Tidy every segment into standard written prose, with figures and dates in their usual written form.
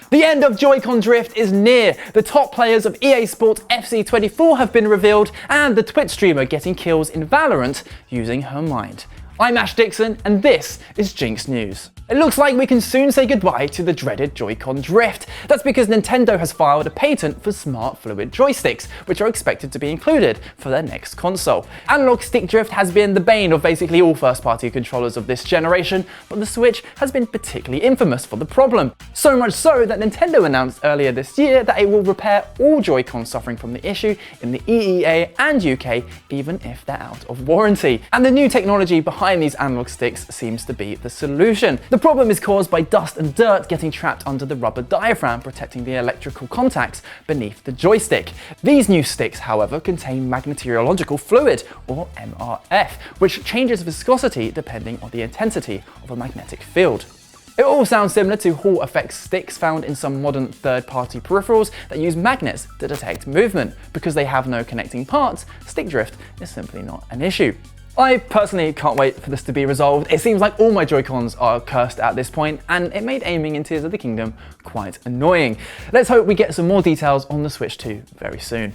The end of Joy-Con drift is near. The top players of EA Sports FC24 have been revealed, and the Twitch streamer getting kills in Valorant using her mind. I'm Ash Dixon, and this is GINX News. It looks like we can soon say goodbye to the dreaded Joy-Con drift. That's because Nintendo has filed a patent for smart fluid joysticks, which are expected to be included for their next console. Analog stick drift has been the bane of basically all first-party controllers of this generation, but the Switch has been particularly infamous for the problem. So much so that Nintendo announced earlier this year that it will repair all Joy-Cons suffering from the issue in the EEA and UK, even if they're out of warranty. And the new technology behind these analog sticks seems to be the solution. The problem is caused by dust and dirt getting trapped under the rubber diaphragm protecting the electrical contacts beneath the joystick. These new sticks, however, contain magnetoological fluid, or MRF, which changes viscosity depending on the intensity of a magnetic field. It all sounds similar to Hall effect sticks found in some modern third-party peripherals that use magnets to detect movement. Because they have no connecting parts, stick drift is simply not an issue. I personally can't wait for this to be resolved. It seems like all my Joy-Cons are cursed at this point, and it made aiming in Tears of the Kingdom quite annoying. Let's hope we get some more details on the Switch 2 very soon.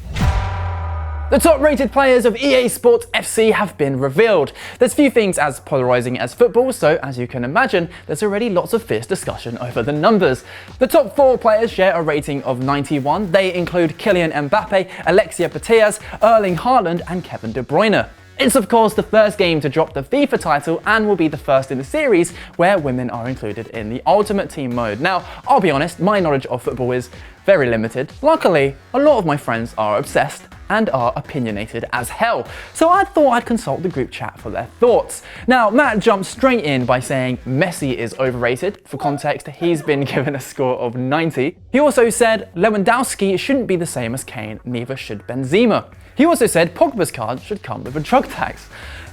The top-rated players of EA Sports FC have been revealed. There's few things as polarizing as football, so as you can imagine, there's already lots of fierce discussion over the numbers. The top 4 players share a rating of 91. They include Kylian Mbappe, Alexia Putellas, Erling Haaland, and Kevin De Bruyne. It's of course the first game to drop the FIFA title and will be the first in the series where women are included in the Ultimate Team mode. Now, I'll be honest, my knowledge of football is very limited. Luckily, a lot of my friends are obsessed and are opinionated as hell, so I thought I'd consult the group chat for their thoughts. Now, Matt jumped straight in by saying Messi is overrated. For context, he's been given a score of 90. He also said Lewandowski shouldn't be the same as Kane, neither should Benzema. He also said Pogba's card should come with a drug tax.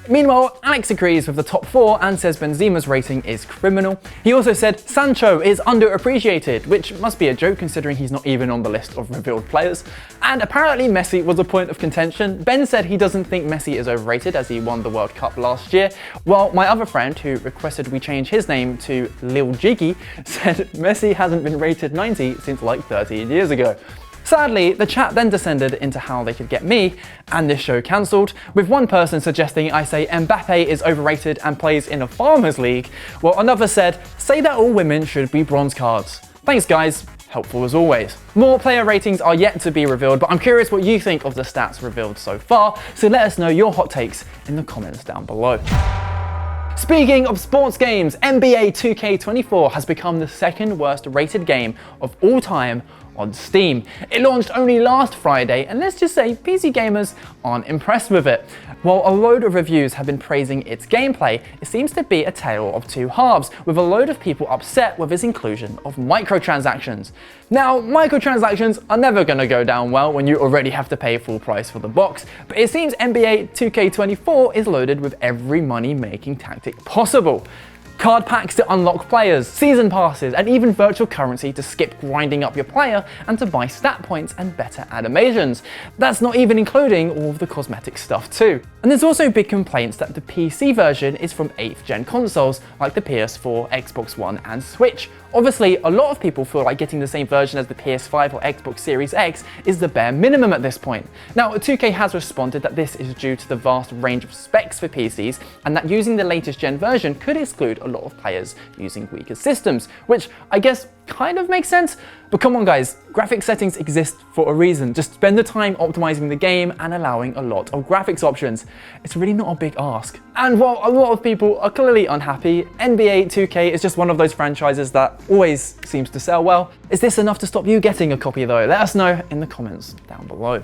Meanwhile, Alex agrees with the top 4 and says Benzema's rating is criminal. He also said Sancho is underappreciated, which must be a joke considering he's not even on the list of revealed players. And apparently Messi was a point of contention. Ben said he doesn't think Messi is overrated as he won the World Cup last year, while my other friend, who requested we change his name to Lil Jiggy, said Messi hasn't been rated 90 since like 13 years ago. Sadly, the chat then descended into how they could get me and this show cancelled, with one person suggesting I say Mbappe is overrated and plays in a farmers league, while another said, say that all women should be bronze cards. Thanks guys, helpful as always. More player ratings are yet to be revealed, but I'm curious what you think of the stats revealed so far, so let us know your hot takes in the comments down below. Speaking of sports games, NBA 2K24 has become the second worst rated game of all time on Steam. It launched only last Friday, and let's just say PC gamers aren't impressed with it. While a load of reviews have been praising its gameplay, it seems to be a tale of two halves, with a load of people upset with its inclusion of microtransactions. Now, microtransactions are never going to go down well when you already have to pay full price for the box, but it seems NBA 2K24 is loaded with every money-making tactic possible. Card packs to unlock players, season passes, and even virtual currency to skip grinding up your player and to buy stat points and better animations. That's not even including all of the cosmetic stuff too. And there's also big complaints that the PC version is from 8th gen consoles like the PS4, Xbox One, and Switch. Obviously, a lot of people feel like getting the same version as the PS5 or Xbox Series X is the bare minimum at this point. Now, 2K has responded that this is due to the vast range of specs for PCs and that using the latest gen version could exclude a lot of players using weaker systems, which I guess kind of makes sense. But come on guys, graphics settings exist for a reason. Just spend the time optimizing the game and allowing a lot of graphics options. It's really not a big ask. And while a lot of people are clearly unhappy, NBA 2K is just one of those franchises that always seems to sell well. Is this enough to stop you getting a copy though? Let us know in the comments down below.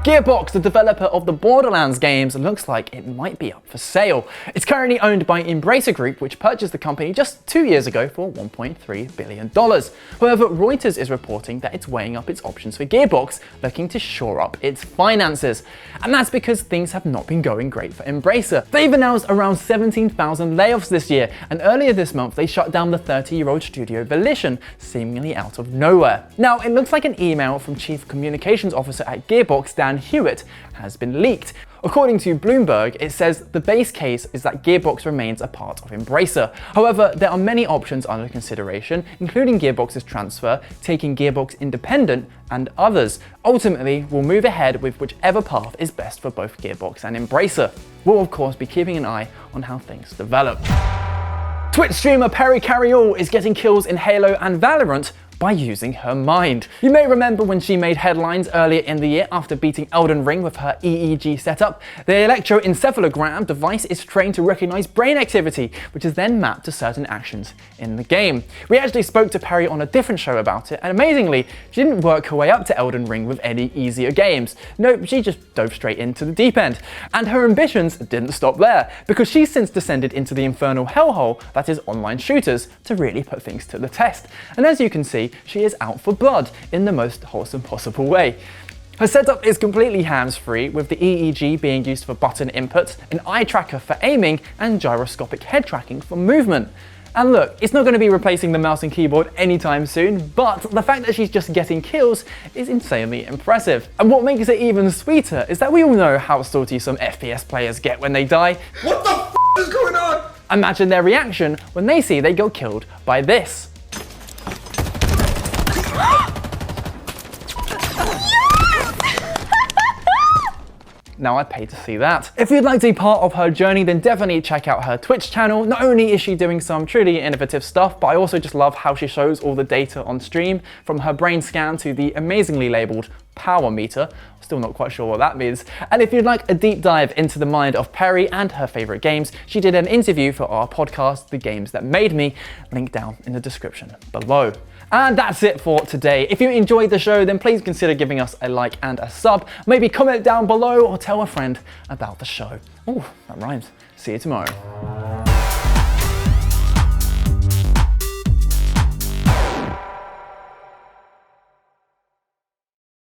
Gearbox, the developer of the Borderlands games, looks like it might be up for sale. It's currently owned by Embracer Group, which purchased the company just 2 years ago for $1.3 billion. However, Reuters is reporting that it's weighing up its options for Gearbox, looking to shore up its finances. And that's because things have not been going great for Embracer. They've announced around 17,000 layoffs this year, and earlier this month they shut down the 30-year-old studio Volition, seemingly out of nowhere. Now, it looks like an email from Chief Communications Officer at Gearbox, Dan Hewitt, has been leaked. According to Bloomberg, it says the base case is that Gearbox remains a part of Embracer. However, there are many options under consideration, including Gearbox's transfer, taking Gearbox independent, and others. Ultimately, we'll move ahead with whichever path is best for both Gearbox and Embracer. We'll of course be keeping an eye on how things develop. Twitch streamer Perry Carriall is getting kills in Halo and Valorant by using her mind. You may remember when she made headlines earlier in the year after beating Elden Ring with her EEG setup. The electroencephalogram device is trained to recognize brain activity, which is then mapped to certain actions in the game. We actually spoke to Perry on a different show about it, and amazingly, she didn't work her way up to Elden Ring with any easier games. No, she just dove straight into the deep end. And her ambitions didn't stop there, because she's since descended into the infernal hellhole that is online shooters to really put things to the test. And as you can see, she is out for blood in the most wholesome possible way. Her setup is completely hands-free, with the EEG being used for button input, an eye tracker for aiming, and gyroscopic head tracking for movement. And look, it's not going to be replacing the mouse and keyboard anytime soon, but the fact that she's just getting kills is insanely impressive. And what makes it even sweeter is that we all know how salty some FPS players get when they die. What the f is going on? Imagine their reaction when they see they got killed by this. Now I'd pay to see that. If you'd like to be part of her journey, then definitely check out her Twitch channel. Not only is she doing some truly innovative stuff, but I also just love how she shows all the data on stream, from her brain scan to the amazingly labeled power meter. Still not quite sure what that means. And if you'd like a deep dive into the mind of Perry and her favorite games, she did an interview for our podcast, The Games That Made Me, link down in the description below. And that's it for today. If you enjoyed the show, then please consider giving us a like and a sub. Maybe comment down below or tell a friend about the show. Oh, that rhymes. See you tomorrow.